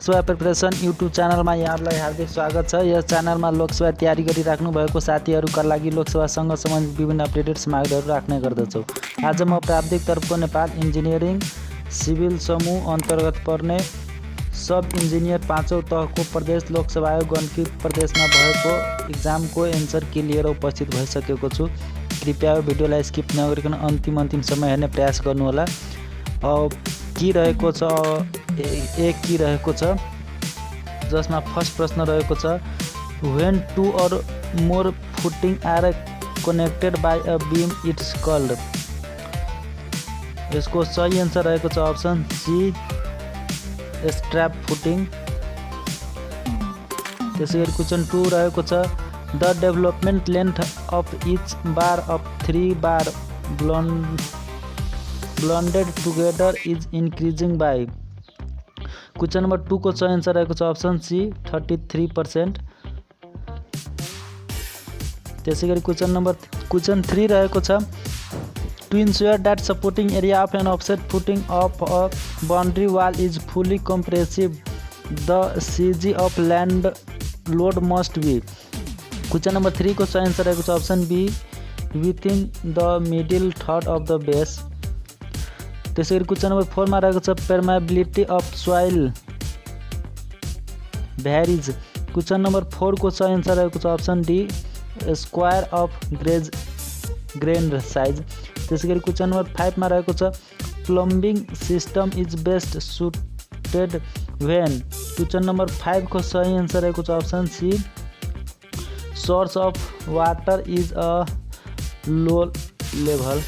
Lok Sewa preparation YouTube च्यानलमा यहाँहरूलाई हार्दिक स्वागत छ। यस च्यानलमा लोकसेवा तयारी गरिराख्नु भएको साथीहरूका लागि लोकसेवासँग सम्बन्धित विभिन्न अपडेटेड सामग्रीहरू राख्ने गर्दछौँ। आज म प्राविधिक तर्फको नेपाल इन्जिनियरिङ सिभिल समूह अन्तर्गत पर्ने सब इन्जिनियर 5औं तहको प्रदेश लोकसेवा आयोग गण्डकी प्रदेशमा भएको इक्जामको एन्सर की लिएर उपस्थित भइसकेको छु। कृपया भिडियोलाई स्किप नगरिकन अन्तिमसम्म हेर्ने प्रयास गर्नुहोला। की रहेको छ एक की रहेको छ, जसमा फर्स्ट प्रश्न रहेको छ when two or more footing are connected by a beam it's called. यसको सही आन्सर रहेको छ अप्सन सी स्ट्र्याप फुटिङ। त्यसै गरी क्वेसन 2 रहेको छ the development length of each bar of 3 bar ब्लन्डेड together is increasing by. Question number 2 को सही आन्सर रहेको छ अप्सन सी 33%। त्यसै गरी क्वेसन 3 रहेको छ to ensure that supporting area of an offset footing of a boundary wall is fully compressive the CG of land load must be. Question number 3 को सही आन्सर रहेको छ option B within the middle third of the base. त्यसै गरी question number 4 मा रहेको छ permeability of soil varies. Question number 4 को सही आन्सर रहेको छ option D square of grain size. त्यसै गरी क्वेसन नम्बर 5 मा रहेको छ plumbing system is best suited when. Question number 5 को सही आन्सर रहेको छ option C source of water is a low level.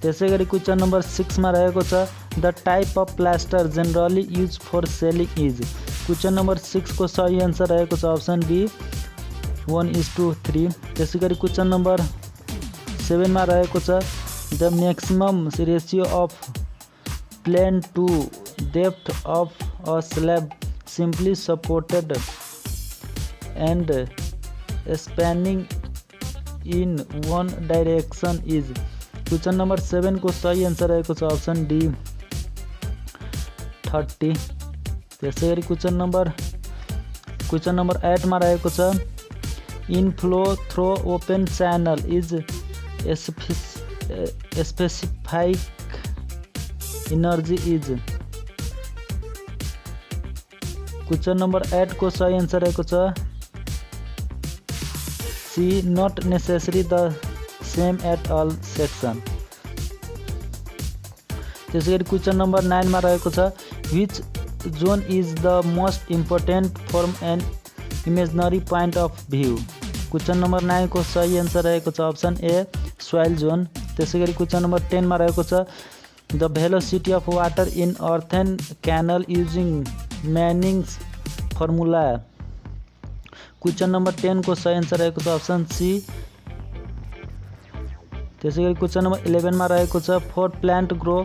त्यसै गरी क्वेसन नम्बर 6 मा रहेको छ the type of plaster generally use for ceiling is. Question number 6 को सही आन्सर रहेको छ अप्सन बी 1:3। त्यसै गरी क्वेसन नम्बर 7 मा रहेको छ the maximum ratio of plane to depth of a slab simply supported and spanning in one direction is. Question number 7 को सही आन्सर रहेको छ अप्सन डी 30। त्यसै गरी क्वेसन नम्बर 8 मा रहेको छ inflow through open channel is specific energy is. Question number 8 को सही आन्सर रहेको छ C not necessary the same at all section. त्यसै गरी क्वेसन नम्बर 9 मा रहेको छ which zone is the most important from an imaginary point of view. Question number 9 को सही आन्सर रहेको छ अप्सन ए सोइल जोन। त्यसै गरी क्वेसन नम्बर 10 मा रहेको छ the velocity of water in earthen canal using Manning's formula. Question number 10 को सही आन्सर रहेको छ अप्सन सी। त्यसै गरी क्वेसन नम्बर 11 मा रहेको छ for plant grow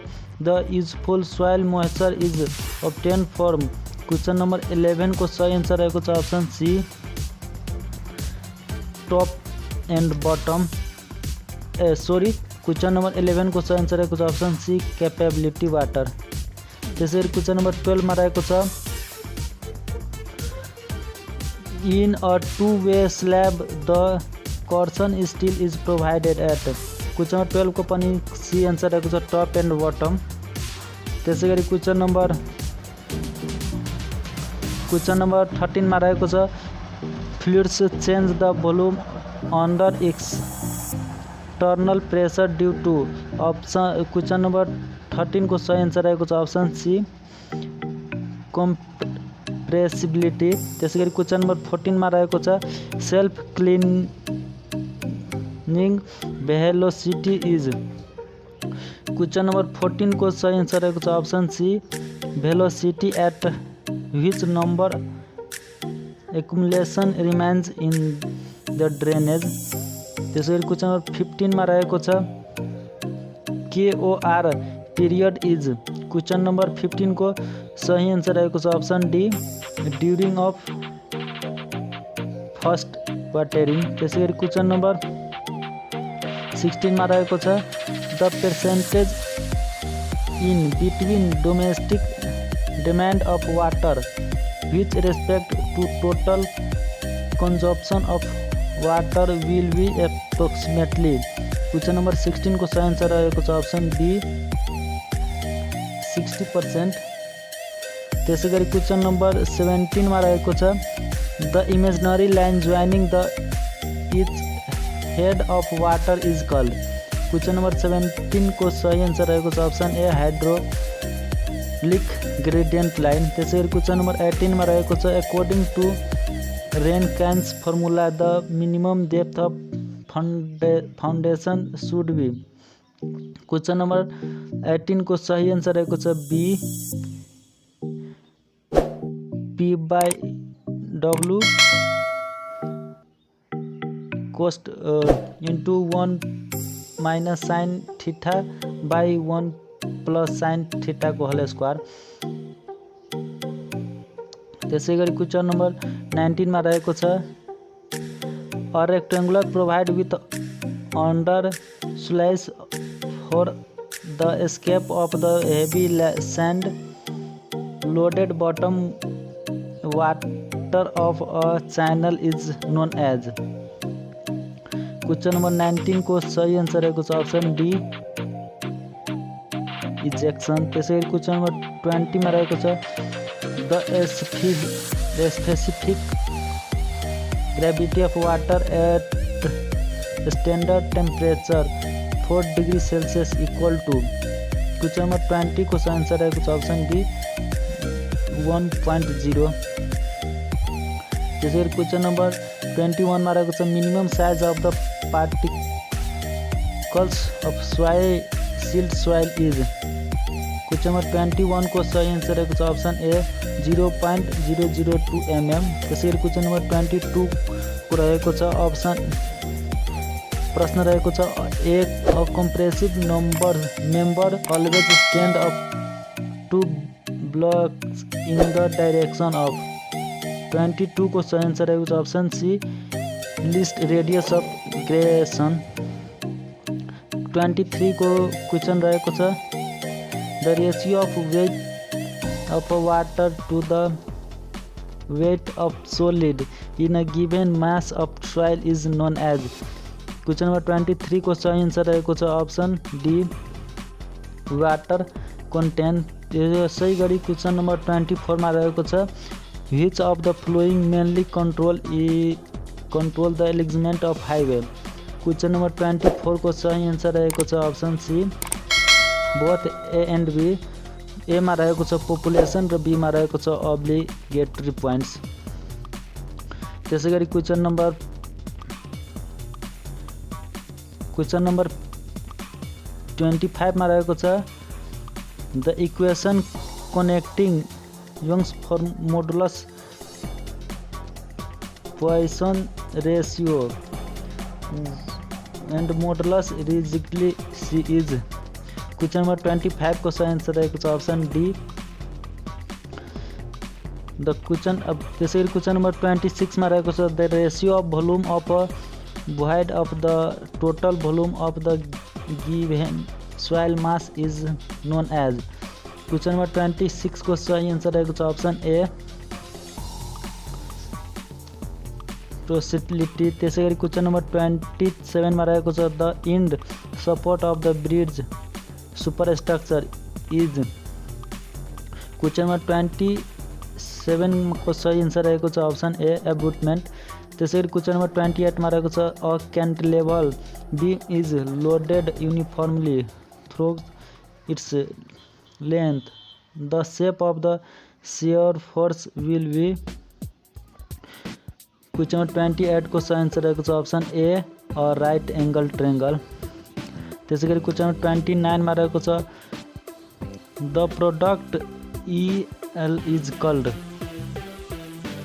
the useful soil moisture is obtain from. Question number 11 को सही आन्सर रहेको छ option C top and bottom question number 11 को सही आन्सर रहेको छ अप्सन सी क्यापेबिलिटी वाटर। त्यसै गरी क्वेसन नम्बर 12 मा रहेको छ in a two way slab the torsion steel is provided at. Question number 12 को पनि सी आन्सर रहेको छ टप एन्ड बटम। त्यसै गरी क्वेसन नम्बर 13 मा रहेको छ fluids change the volume under external pressure due to option. Question number 13 को सही आन्सर रहेको छ अप्सन सी कम्प्रेसिबिलिटी। त्यसै गरी क्वेसन नम्बर 14 मा रहेको छ self cleaning velocity is. Question number 14 को सही आन्सर रहेको छ option C velocity at which number accumulation remains in the drainage. त्यसै गरी क्वेसन नम्बर 15 मा रहेको छ KOR period is. Question number 15 को सही आन्सर रहेको छ option D during of first watering. त्यसै गरी क्वेसन नम्बर 16 मा रहेको छ the percentage in between domestic demand of water with respect to total consumption of water will be approximately. Question number 16 को सही आंसर रहेको छ अप्सन बी 60%। त्यसै गरी क्वेश्चन नंबर 17 मा रहेको छ the imaginary line joining the each head of water is called. Question number 17 को सही आंसर रहेको छ option A hydraulic gradient line. त्यसै गरी क्वेश्चन नंबर 18 मा रहेको छ according to Rankine's formula the minimum depth of foundation should be. Question number 18 को सही आंसर रहेको छ B P/W cost into 1 minus sine theta by 1 plus sine theta को होल स्क्वायर। त्यसै गरी क्वेश्चन नंबर 19 मा रहेको छ A rectangular provide with under sluice for the escape of the heavy sand loaded bottom water of a channel is known as। Question number 19 को सही answer रहेको छ अप्सन डी इजेक्शन। त्यसै गरी क्वेश्चन नंबर 20 मा रहेको छ the specific gravity of water at standard temperature 4 degree Celsius equal to। Question number 20 को सही आंसर रहेको छ अप्सन डी 1.0। त्यसै गरी क्वेश्चन नंबर 21 मा रहेको छ minimum size of the particles of silt soil is. Question number 21 को सही आंसर रहेको छ अप्सन ए 0.002 mm। त्यसै गरी क्वेश्चन नंबर 22 को रहेको छ अप्सन प्रश्न रहेको छ a compressive member always stand up to blocks in the direction of. 22 को सही आंसर रहेको छ option C least radius of gyration. 23 को क्वेश्चन रहेको छ the ratio of weight of water to the weight of solid in a given mass of soil is known as। Question number 23 को सही answer रहेको छ option D water content. त्यसै गरी question number 24 मा रहेको छ which of the following mainly control the alignment of highway. Question number 24 को सही आंसर रहेको छ option C both A and B. A मा रहेको छ पपुलेसन र बी मा रहेको छ अब्लिगेटरी पोइन्ट्स। त्यसै गरी क्वेश्चन नंबर 25 मा रहेको छ the equation connecting Young's modulus Poisson ratio and modulus rigidly C is. Question number 25 को सही आंसर रहेको छ अप्सन डी द क्वेश्चन। अब त्यसै गरी क्वेश्चन नंबर 26 मा रहेको छ the ratio of volume of void of the total volume of the given soil mass is known as। Question number 26 को सही आंसर रहेको छ अप्सन ए टोसिलिटी। त्यसै गरी क्वेश्चन नंबर 27 मा रहेको छ the end support of the bridge superstructure is. Question number 27 को सही आंसर रहेको छ अप्सन ए एबुटमेंट। त्यसै गरी क्वेश्चन नंबर 28 मा रहेको छ a cantilever beam is loaded uniformly through its length the shape of the shear force will be। Question number 28 को सही आंसर रहेको छ option A a right angle triangle. त्यसै गरी क्वेश्चन नंबर 29 मा रहेको छ the product EL is called.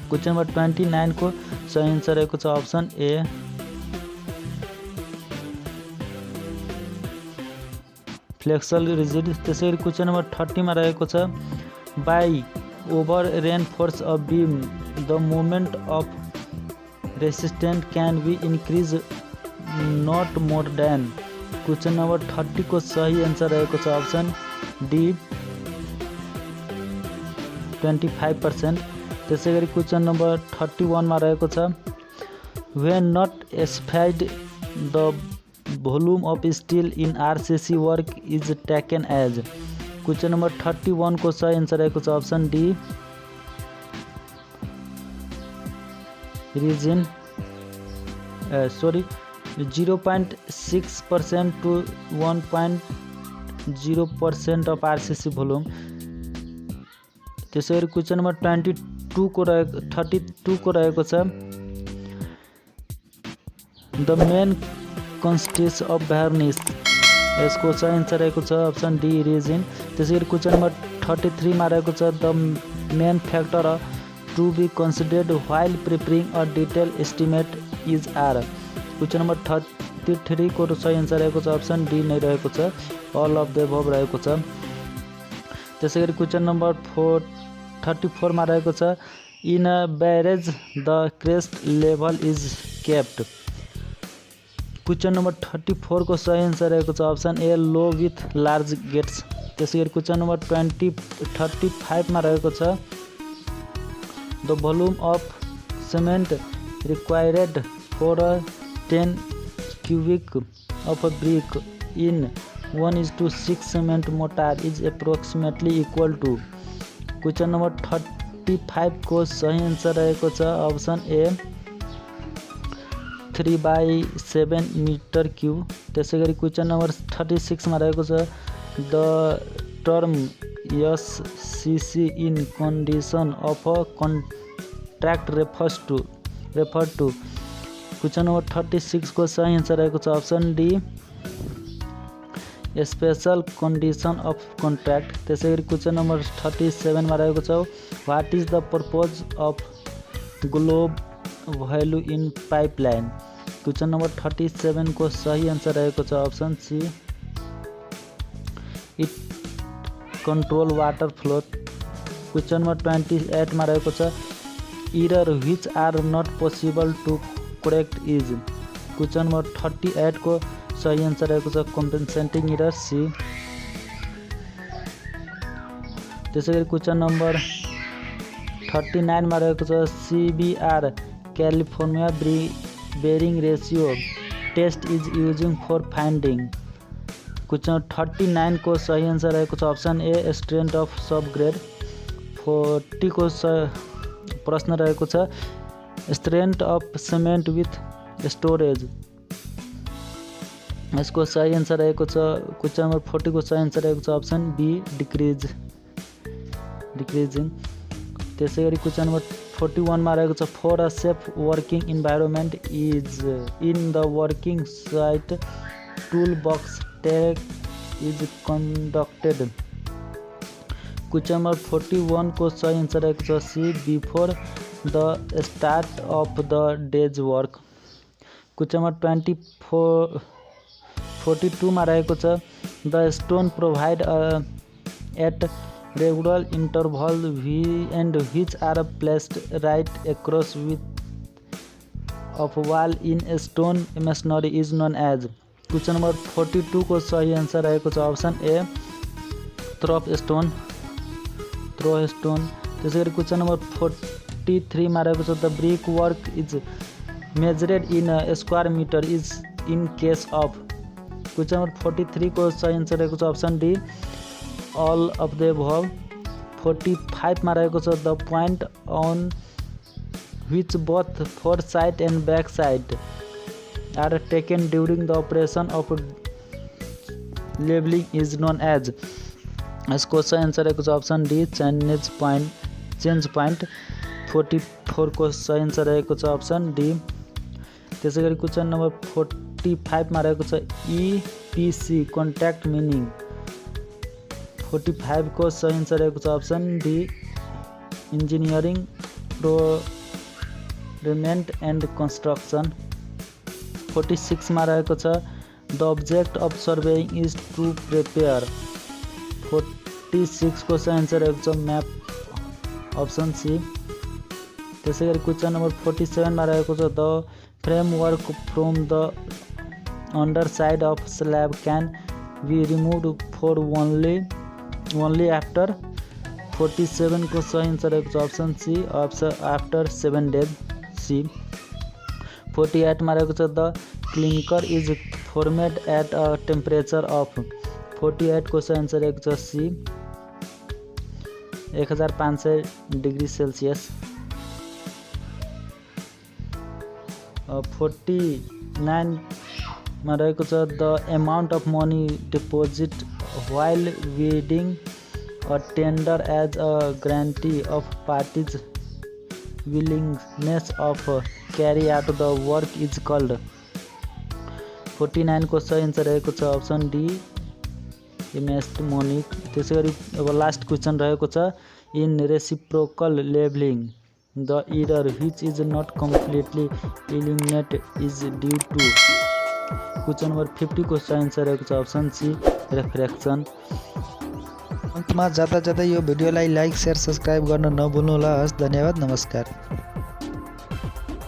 Question number 29 को सही आंसर रहेको छ अप्सन ए फ्लेक्सल रिजिड। त्यसै गरी क्वेश्चन नंबर 30 मा रहेको छ by over reinforce a beam the moment of resistant can be increase not more than. Question number 30 को सही आंसर रहेको छ अप्सन डी 25%। त्यसै गरी क्वेसन नम्बर 31 मा रहेको छ when not specified the volume of steel in RCC work is taken as। Question number 31 को सही आन्सर रहेको छ option D reason 0.6% to 1.0% of RCC volume। त्यसै गरी क्वेसन नम्बर 32 को रहेको छ द मेन कन्स्टिट्युएन्ट्स अफ वार्निस। यसको सही आन्सर रहेको छ अप्सन डी रेजिन। त्यसै गरी क्वेसन नम्बर 33 मा रहेको छ the main factor to be considered while preparing a detail estimate is are. Question number 33 को सही आन्सर रहेको छ अप्सन डी नै रहेको छ अल अफ द अबभ रहेको छ। त्यसै गरी क्वेसन नम्बर 34 मा रहेको छ in a barrage the crest level is kept. Question number 34 को सही आन्सर रहेको छ option A low with large gates. त्यसै गरी क्वेसन नम्बर 35 मा रहेको छ the volume of cement required for 10 cubic of a brick in 1:6 cement mortar is approximately equal to। Question number 35 को सही आन्सर रहेको छ अप्सन ए 3/7 मीटर क्यूब। त्यसै गरी क्वेसन नम्बर 36 मा रहेको छ the term SCC in condition of a contract refer to. Question number 36 को सही आन्सर रहेको छ option D special condition of contract. त्यसै गरी क्वेसन नम्बर 37 मा रहेको छ what is the purpose of globe value in pipeline. Question number 37 को सही आन्सर रहेको छ option C it control water flow. Question number 28 मा रहेको छ error which are not possible to correct is. Question number 38 को सही आन्सर रहेको छ कम्पेन्सेटिङ इरर सी। त्यसै गरी क्वेसन नम्बर 39 मा रहेको छ CBR California bearing ratio test is using for finding. Question 39 को सही आन्सर रहेको छ option A strength of subgrade. 40 को प्रश्न रहेको छ strength of cement with storage. यसको सही आन्सर रहेको छ क्वेसन नम्बर 40 को सही आन्सर रहेको छ अप्सन बी डिक्रिजिङ। त्यसै गरी क्वेसन नम्बर 41 मा रहेको छ for a safe working environment is in the working site tool box talk is conducted. Question number 41 को सही आन्सर रहेको छ C before the start of the day's work. Question number 42 मा रहेको छ the stone provide at regular interval and which are placed right across width of wall in stone masonry is known as. Question number 42 को सही answer रहेको छ option ए throw stone. त्यसै गरी question number 43 मा रहेको छ the brick work is measured in square metre is in case of. Question number 43 को सही आन्सर रहेको छ option D all of the above. 45 मा रहेको छ the point on which both fore side and back side are taken during the operation of लेबलिङ is known as. यसको सही आन्सर रहेको छ अप्सन डी चेन्ज पोइन्ट। 44 को सही आन्सर रहेको छ अप्सन डी। त्यसै गरी क्वेसन नम्बर 45 मा रहेको छ EPC कन्ट्र्याक्ट मिनिङ। 45 को सही आन्सर रहेको छ option D engineering procurement and construction. 46 मा रहेको छ the object of surveying is to prepare. 46 को सही आन्सर रहेको छ म्याप अप्सन सी। त्यसै गरी क्वेसन नम्बर 47 मा रहेको छ the framework from the under side of slab can be removed for only after 47 को सही आन्सर रहेको छ option C after 7 days C. 48 मा रहेको छ the clinker is formed at a temperature of 48 को सही आन्सर रहेको छ सी 1500 डिग्री सेल्सियस। 49 मा रहेको छ the amount of money deposit while wedding a tender as a guarantee of party's willingness of carry out the work is called. 49 को सही answer रहेको छ अप्सन डी इमेस्ट मनी। त्यसै गरी अब लास्ट क्वेसन रहेको छ in reciprocal levelling the error which is not completely eliminate is due to. Question number 50 को सही आन्सर रहेको छ अप्सन सी रिफ्र्याक्सन। अन्तमा जाँदा यो भिडियोलाई लाइक शेयर सब्सक्राइब गर्न नभुल्नुहोला। हस्, धन्यवाद, नमस्कार।